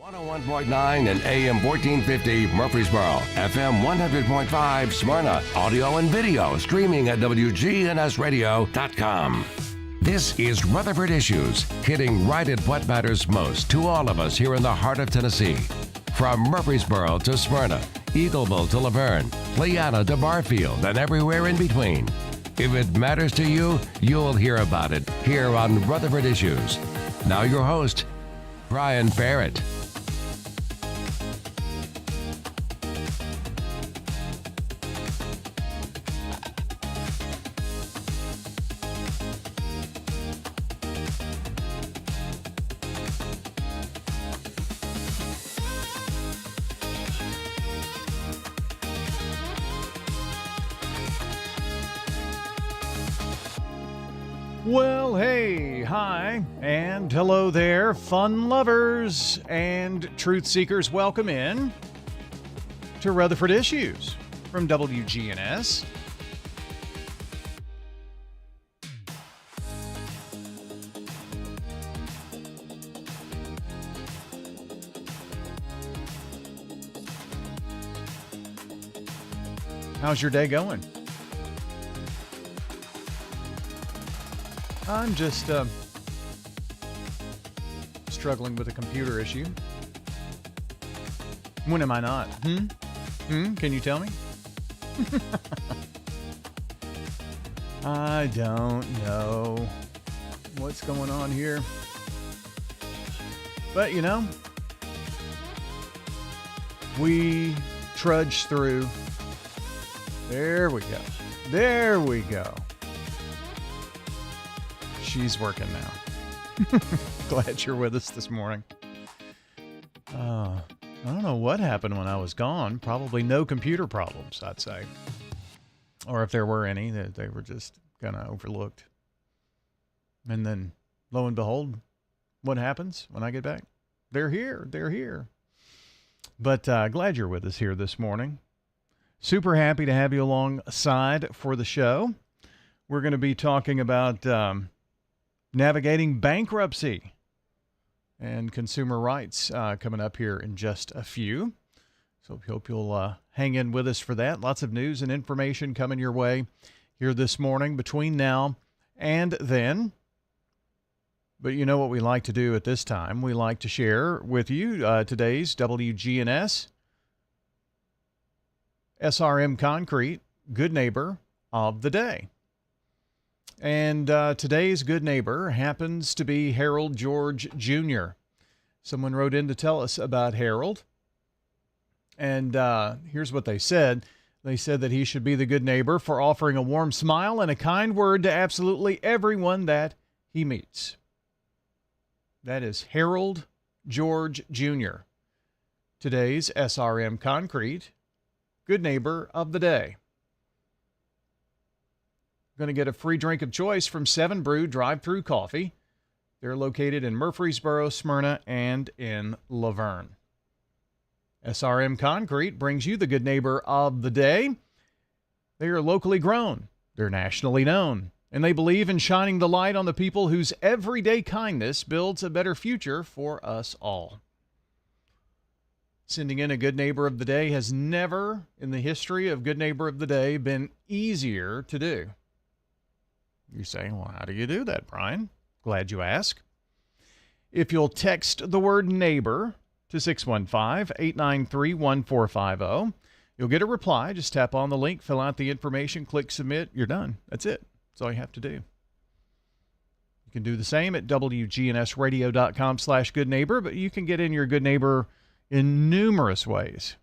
101.9 and AM 1450 Murfreesboro, FM 100.5 Smyrna, audio and video streaming at wgnsradio.com. This is Rutherford Issues, hitting right at what matters most to all of us here in the heart of Tennessee. From Murfreesboro to Smyrna, Eagleville to Laverne, Leanna to Barfield, and everywhere in between. If it matters to you, you'll hear about it here on Rutherford Issues. Now your host, Brian Barrett. Well, hey, hi, and hello there, fun lovers and truth seekers. Welcome in to Rutherford Issues from WGNS. How's your day going? I'm just struggling with a computer issue. When am I not? Can you tell me? I don't know what's going on here. But, you know, we trudge through. There we go. There we go. She's working now. Glad you're with us this morning. I don't know what happened when I was gone. Probably no computer problems, I'd say. Or if there were any, they were just kind of overlooked. And then, lo and behold, what happens when I get back? They're here. They're here. But glad you're with us here this morning. Super happy to have you alongside for the show. We're going to be talking about navigating bankruptcy and consumer rights coming up here in just a few. So hope you'll hang in with us for that. Lots of news and information coming your way here this morning between now and then. But you know what we like to do at this time? We like to share with you today's WGNS SRM Concrete Good Neighbor of the Day. And today's good neighbor happens to be Harold George Jr. Someone wrote in to tell us about Harold. And here's what they said. They said that he should be the good neighbor for offering a warm smile and a kind word to absolutely everyone that he meets. That is Harold George Jr. Today's SRM Concrete Good Neighbor of the Day. Going to get a free drink of choice from 7 Brew Drive-Thru Coffee. They're located in Murfreesboro, Smyrna, and in Laverne. SRM Concrete brings you the good neighbor of the day. They are locally grown. They're nationally known. And they believe in shining the light on the people whose everyday kindness builds a better future for us all. Sending in a good neighbor of the day has never, in the history of good neighbor of the day, been easier to do. You're saying, well, how do you do that, Brian? Glad you asked. If you'll text the word neighbor to 615-893-1450, you'll get a reply. Just tap on the link, fill out the information, click submit. You're done. That's it. That's all you have to do. You can do the same at wgnsradio.com/goodneighbor, but you can get in your good neighbor in numerous ways.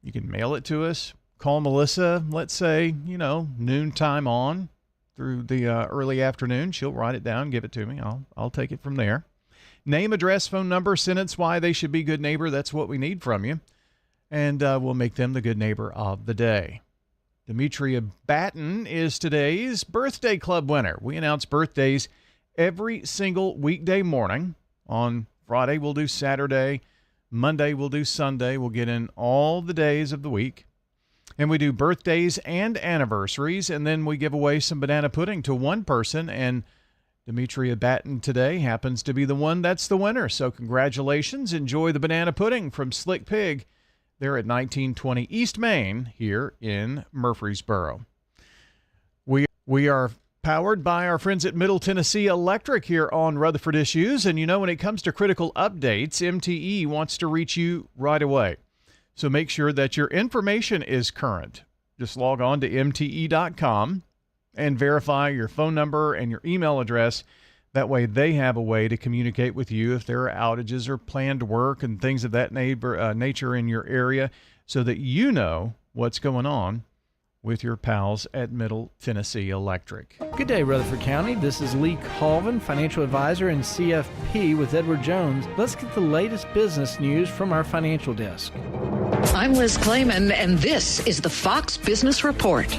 You can mail it to us. Call Melissa, let's say, noontime on through the early afternoon. She'll write it down, give it to me. I'll take it from there. Name, address, phone number, sentence why they should be good neighbor. That's what we need from you. And we'll make them the good neighbor of the day. Demetria Batten is today's birthday club winner. We announce birthdays every single weekday morning. On Friday, we'll do Saturday. Monday, we'll do Sunday. We'll get in all the days of the week. And we do birthdays and anniversaries, and then we give away some banana pudding to one person. And Demetria Batten today happens to be the one that's the winner. So congratulations. Enjoy the banana pudding from Slick Pig. They're at 1920 East Main here in Murfreesboro. We are powered by our friends at Middle Tennessee Electric here on Rutherford Issues. And you know, when it comes to critical updates, MTE wants to reach you right away. So make sure that your information is current. Just log on to mte.com and verify your phone number and your email address. That way they have a way to communicate with you if there are outages or planned work and things of that nature in your area, so that you know what's going on with your pals at Middle Tennessee Electric. Good day, Rutherford County. This is Lee Colvin, financial advisor and CFP with Edward Jones. Let's get the latest business news from our financial desk. I'm Liz Clayman, and this is the Fox Business Report.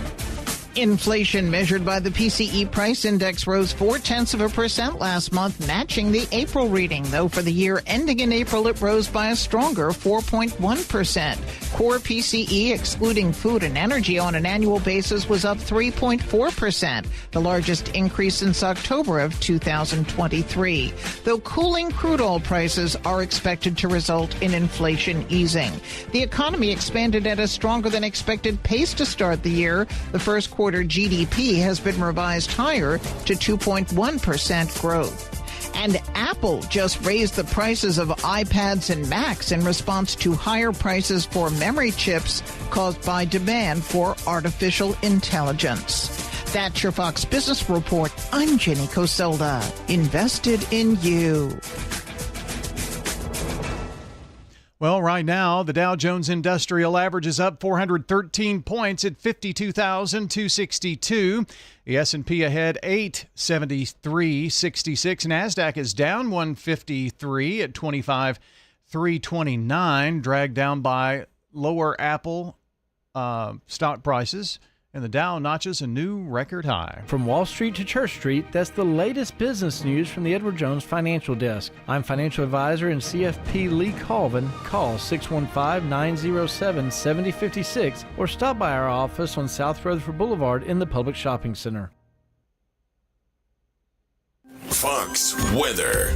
Inflation measured by the PCE price index rose 0.4% last month, matching the April reading, though for the year ending in April, it rose by a stronger 4.1%. Core PCE, excluding food and energy on an annual basis, was up 3.4%, the largest increase since October of 2023, though cooling crude oil prices are expected to result in inflation easing. The economy expanded at a stronger than expected pace to start the year. The first quarter GDP has been revised higher to 2.1% growth. And Apple just raised the prices of iPads and Macs in response to higher prices for memory chips caused by demand for artificial intelligence. That's your Fox Business Report. I'm Jenny Coselda. Invested in you. Well, right now, the Dow Jones Industrial Average is up 413 points at 52,262. The S&P ahead 873.66. NASDAQ is down 153 at 25,329, dragged down by lower Apple stock prices. And the Dow notches a new record high. From Wall Street to Church Street, that's the latest business news from the Edward Jones Financial Desk. I'm financial advisor and CFP Lee Colvin. Call 615-907-7056 or stop by our office on South Rutherford Boulevard in the Public Shopping Center. Fox Weather.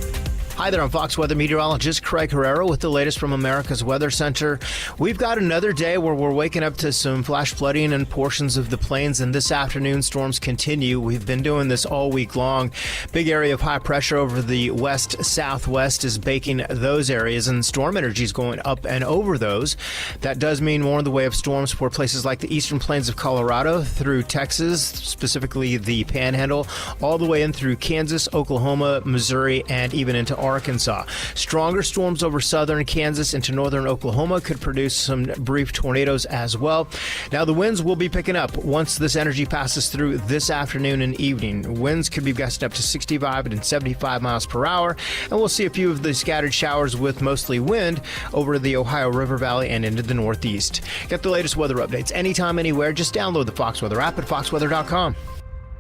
Hi there, I'm Fox Weather meteorologist Craig Herrera with the latest from America's Weather Center. We've got another day where we're waking up to some flash flooding in portions of the plains, and this afternoon storms continue. We've been doing this all week long. Big area of high pressure over the west-southwest is baking those areas, and storm energy is going up and over those. That does mean more in the way of storms for places like the eastern plains of Colorado through Texas, specifically the Panhandle, all the way in through Kansas, Oklahoma, Missouri, and even into Arkansas. Stronger storms over southern Kansas into northern Oklahoma could produce some brief tornadoes as well. Now, the winds will be picking up once this energy passes through this afternoon and evening. Winds could be gusting up to 65 and 75 miles per hour, and we'll see a few of the scattered showers with mostly wind over the Ohio River Valley and into the northeast. Get the latest weather updates anytime, anywhere. Just download the Fox Weather app at foxweather.com.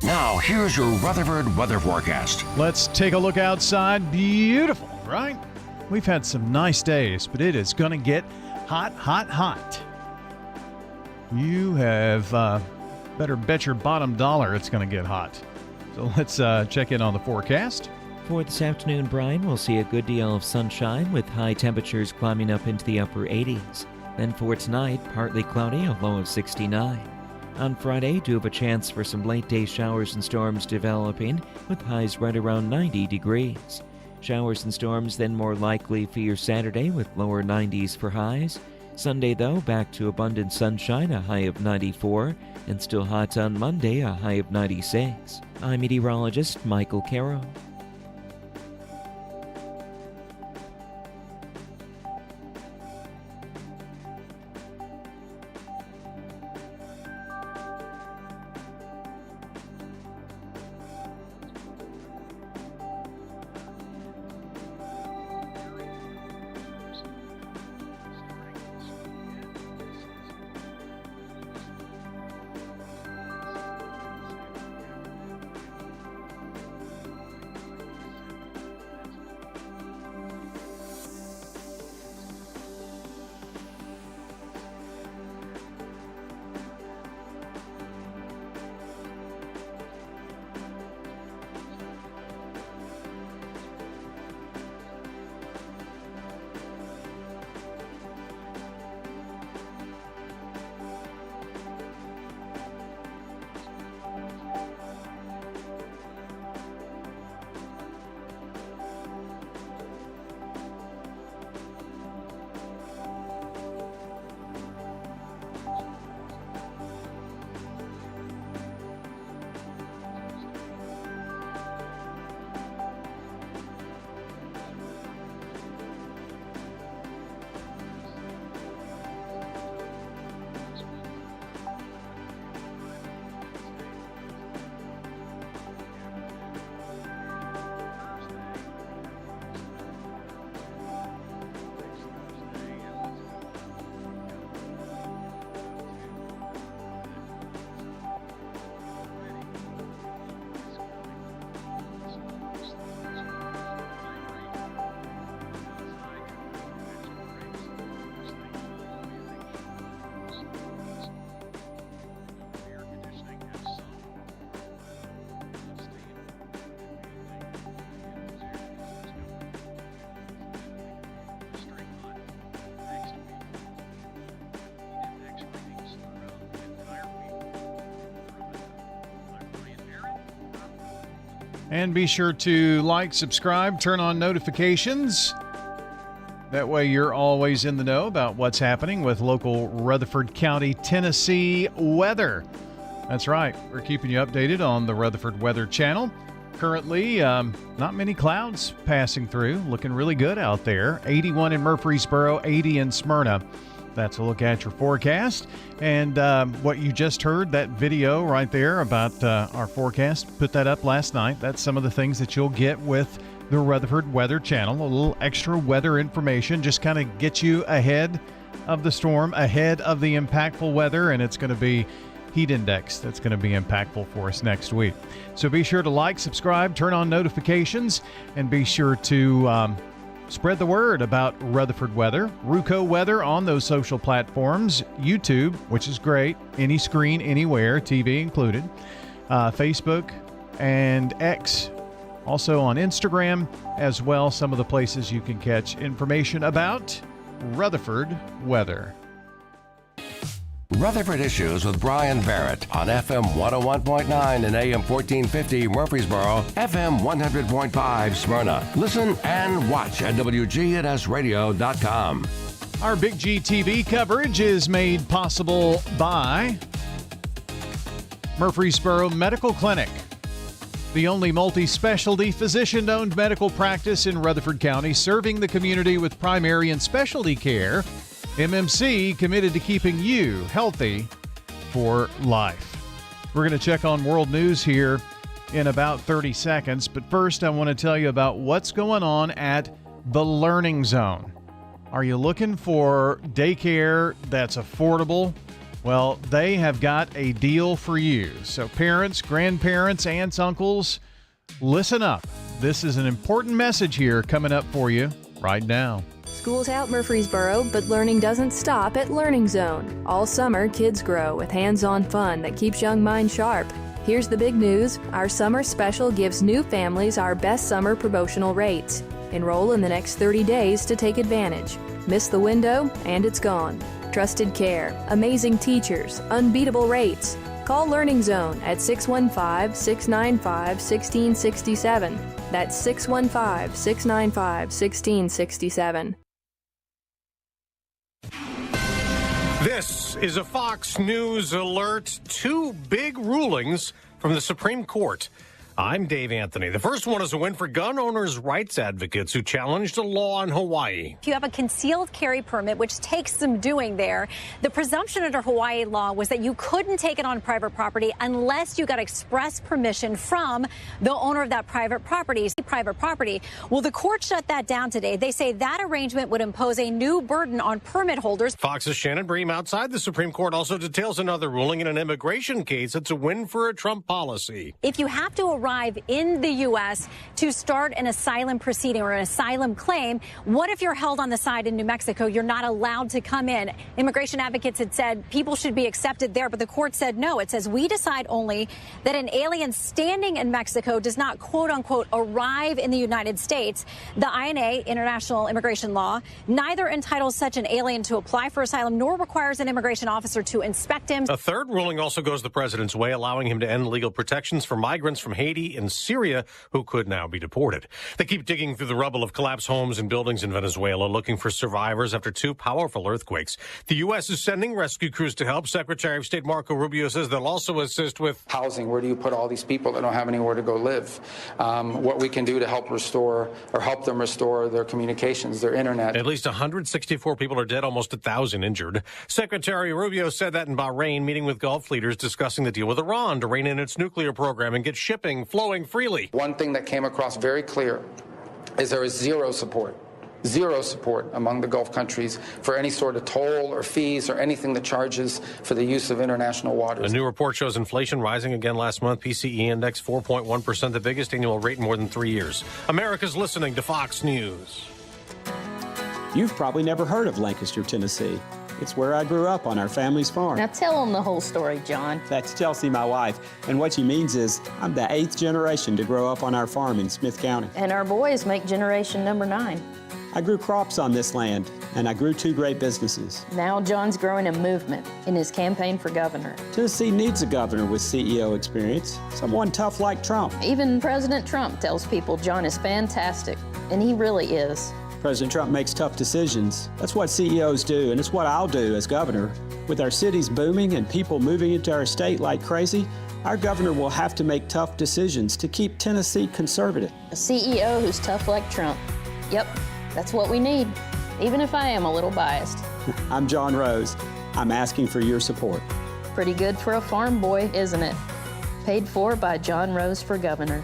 Now, here's your Rutherford weather forecast. Let's take a look outside. Beautiful, right? We've had some nice days, but it is going to get hot, hot, hot. You have better bet your bottom dollar it's going to get hot. So let's check in on the forecast. For this afternoon, Brian, we'll see a good deal of sunshine with high temperatures climbing up into the upper 80s. Then for tonight, partly cloudy, a low of 69. On Friday, do have a chance for some late-day showers and storms developing, with highs right around 90 degrees. Showers and storms then more likely for your Saturday, with lower 90s for highs. Sunday, though, back to abundant sunshine, a high of 94, and still hot on Monday, a high of 96. I'm meteorologist Michael Caro. And be sure to like, subscribe, turn on notifications. That way you're always in the know about what's happening with local Rutherford County, Tennessee weather. That's right. We're keeping you updated on the Rutherford Weather Channel. Currently, not many clouds passing through. Looking really good out there. 81 in Murfreesboro, 80 in Smyrna. That's a look at your forecast. And what you just heard, that video right there about our forecast, put that up last night. That's some of the things that you'll get with the Rutherford Weather Channel. A little extra weather information, just kind of get you ahead of the storm, ahead of the impactful weather, and it's going to be heat index that's going to be impactful for us next week. So be sure to like, subscribe, turn on notifications, and be sure to spread the word about Rutherford weather, Ruco weather on those social platforms, YouTube, which is great, any screen, anywhere, TV included, Facebook, and X. Also on Instagram as well, some of the places you can catch information about Rutherford weather. Rutherford Issues with Brian Barrett on FM 101.9 and AM 1450 Murfreesboro, FM 100.5 Smyrna. Listen and watch at wgnsradio.com. Our Big G TV coverage is made possible by Murfreesboro Medical Clinic, the only multi-specialty physician-owned medical practice in Rutherford County, serving the community with primary and specialty care. MMC, committed to keeping you healthy for life. We're going to check on world news here in about 30 seconds, but first I want to tell you about what's going on at the Learning Zone. Are you looking for daycare that's affordable? Well, they have got a deal for you. So parents, grandparents, aunts, uncles, listen up. This is an important message here coming up for you right now. School's out Murfreesboro, but learning doesn't stop at Learning Zone. All summer, kids grow with hands-on fun that keeps young minds sharp. Here's the big news. Our summer special gives new families our best summer promotional rates. Enroll in the next 30 days to take advantage. Miss the window, and it's gone. Trusted care, amazing teachers, unbeatable rates. Call Learning Zone at 615-695-1667. That's 615-695-1667. This is a Fox News alert. Two big rulings from the Supreme Court. I'm Dave Anthony. The first one is a win for gun owners' rights advocates who challenged a law in Hawaii. If you have a concealed carry permit, which takes some doing there, the presumption under Hawaii law was that you couldn't take it on private property unless you got express permission from the owner of that private property. Well, the court shut that down today. They say that arrangement would impose a new burden on permit holders. Fox's Shannon Bream outside the Supreme Court also details another ruling in an immigration case. It's a win for a Trump policy. If you have to arrive in the U.S. to start an asylum proceeding or an asylum claim, what if you're held on the side in New Mexico? You're not allowed to come in. Immigration advocates had said people should be accepted there, but the court said no. It says we decide only that an alien standing in Mexico does not, quote unquote, arrive in the United States. The INA, International Immigration Law, neither entitles such an alien to apply for asylum nor requires an immigration officer to inspect him. A third ruling also goes the president's way, allowing him to end legal protections for migrants from Haiti and Syria who could now be deported. They keep digging through the rubble of collapsed homes and buildings in Venezuela, looking for survivors after two powerful earthquakes. The U.S. is sending rescue crews to help. Secretary of State Marco Rubio says they'll also assist with housing. Where do you put all these people that don't have anywhere to go live? What we can do to help restore or help them restore their communications, their internet. At least 164 people are dead, almost 1,000 injured. Secretary Rubio said that in Bahrain, meeting with Gulf leaders discussing the deal with Iran to rein in its nuclear program and get shipping flowing freely. One thing that came across very clear is there is zero support among the Gulf countries for any sort of toll or fees or anything that charges for the use of international waters. A new report shows inflation rising again last month. PCE index 4.1%, the biggest annual rate in more than 3 years. America's listening to Fox News. You've probably never heard of Lancaster, Tennessee. It's where I grew up on our family's farm. Now tell them the whole story, John. That's Chelsea, my wife. And what she means is I'm the 8th generation to grow up on our farm in Smith County. And our boys make generation number 9. I grew crops on this land, and I grew 2 great businesses. Now John's growing a movement in his campaign for governor. Tennessee needs a governor with CEO experience, someone tough like Trump. Even President Trump tells people John is fantastic, and he really is. President Trump makes tough decisions. That's what CEOs do, and it's what I'll do as governor. With our cities booming and people moving into our state like crazy, our governor will have to make tough decisions to keep Tennessee conservative. A CEO who's tough like Trump. Yep, that's what we need, even if I am a little biased. I'm John Rose. I'm asking for your support. Pretty good for a farm boy, isn't it? Paid for by John Rose for governor.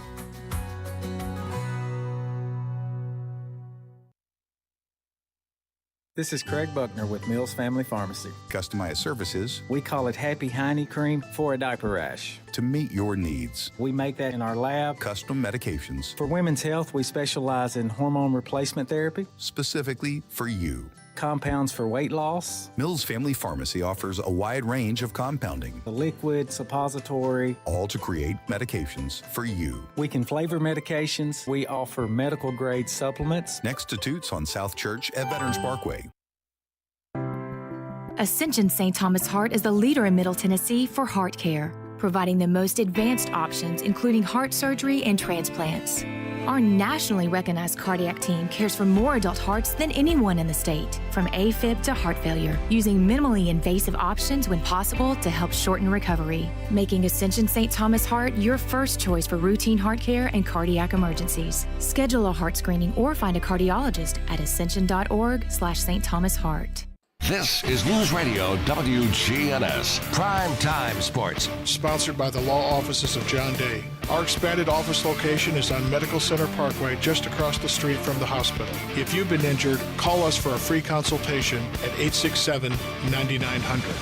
This is Craig Buckner with Mills Family Pharmacy. Customized services. We call it Happy Hiney Cream for a diaper rash. To meet your needs. We make that in our lab. Custom medications. For women's health, we specialize in hormone replacement therapy. Specifically for you. Compounds for weight loss. Mills Family Pharmacy offers a wide range of compounding. The liquid, suppository. All to create medications for you. We can flavor medications. We offer medical grade supplements. Next to Toots on South Church at Veterans Parkway. Ascension St. Thomas Heart is the leader in Middle Tennessee for heart care, providing the most advanced options, including heart surgery and transplants. Our nationally recognized cardiac team cares for more adult hearts than anyone in the state, from AFib to heart failure, using minimally invasive options when possible to help shorten recovery, making Ascension St. Thomas Heart your first choice for routine heart care and cardiac emergencies. Schedule a heart screening or find a cardiologist at ascension.org/St. Thomas Heart. This is News Radio WGNS, Prime Time Sports. Sponsored by the law offices of John Day. Our expanded office location is on Medical Center Parkway, just across the street from the hospital. If you've been injured, call us for a free consultation at 867-9900.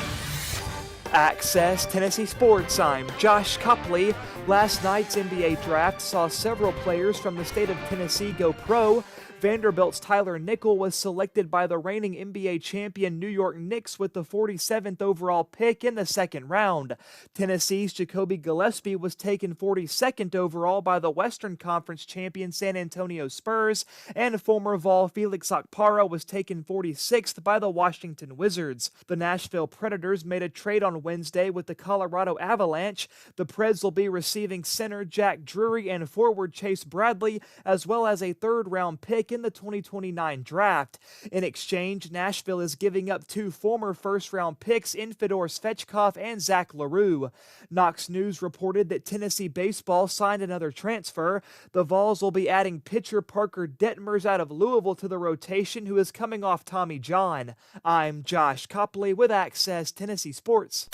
Access Tennessee Sports. I'm Josh Copley. Last night's NBA draft saw several players from the state of Tennessee go pro. Vanderbilt's Tyler Nickel was selected by the reigning NBA champion New York Knicks with the 47th overall pick in the second round. Tennessee's Jacoby Gillespie was taken 42nd overall by the Western Conference champion San Antonio Spurs, and former Vol Felix Okpara was taken 46th by the Washington Wizards. The Nashville Predators made a trade on Wednesday with the Colorado Avalanche. The Preds will be receiving center Jack Drury and forward Chase Bradley, as well as a third-round pick in the 2029 draft. In exchange, Nashville is giving up 2 former first-round picks in Fedor Svechkov and Zach LaRue. Knox News reported that Tennessee baseball signed another transfer. The Vols will be adding pitcher Parker Detmers out of Louisville to the rotation, who is coming off Tommy John. I'm Josh Copley with Access Tennessee Sports.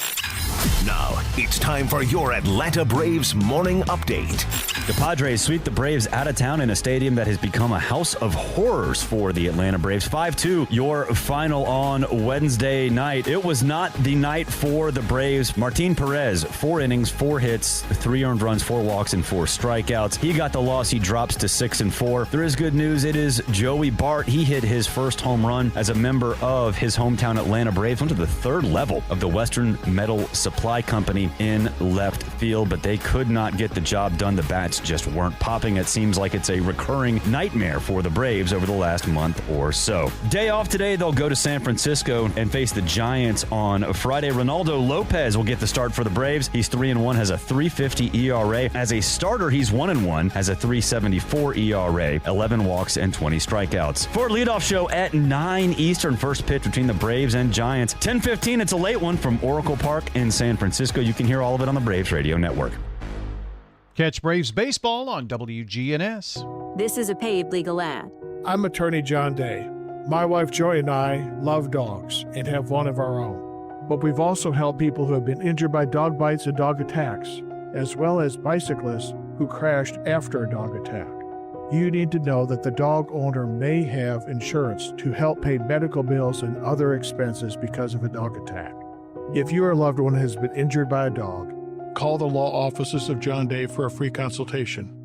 Now, it's time for your Atlanta Braves morning update. The Padres sweep the Braves out of town in a stadium that has become a house of horrors for the Atlanta Braves. 5-2, your final on Wednesday night. It was not the night for the Braves. Martin Perez, 4 innings, 4 hits, 3 earned runs, 4 walks, and 4 strikeouts. He got the loss. He drops to 6-4. There is good news. It is Joey Bart. He hit his first home run as a member of his hometown Atlanta Braves. Went to the 3rd level of the Western Metal Supply Company in left field, but they could not get the job done. The bats just weren't popping. It seems like it's a recurring nightmare for the Braves over the last month or so. Day off today, they'll go to San Francisco and face the Giants on Friday. Ronaldo Lopez will get the start for the Braves. He's 3-1, has a 3.50 ERA. As a starter, he's 1-1, has a 3.74 ERA, 11 walks and 20 strikeouts. For leadoff show at 9 Eastern, first pitch between the Braves and Giants. 10:15, it's a late one from Oracle Park in San Francisco. You can hear all of it on the Braves Radio Network. Catch Braves baseball on WGNS. This is a paid legal ad. I'm attorney John Day. My wife Joy and I love dogs and have one of our own. But we've also helped people who have been injured by dog bites and dog attacks, as well as bicyclists who crashed after a dog attack. You need to know that the dog owner may have insurance to help pay medical bills and other expenses because of a dog attack. If your loved one has been injured by a dog, call the law offices of John Day for a free consultation.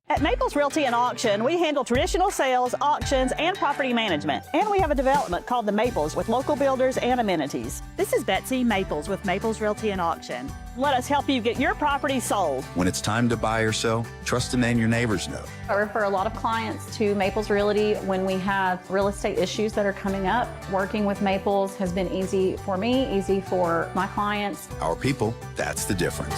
At Maples Realty and Auction, we handle traditional sales, auctions, and property management. And we have a development called The Maples with local builders and amenities. This is Betsy Maples with Maples Realty and Auction. Let us help you get your property sold. When it's time to buy or sell, trust the name your neighbors know. I refer a lot of clients to Maples Realty when we have real estate issues that are coming up. Working with Maples has been easy for me, easy for my clients. Our people, that's the difference.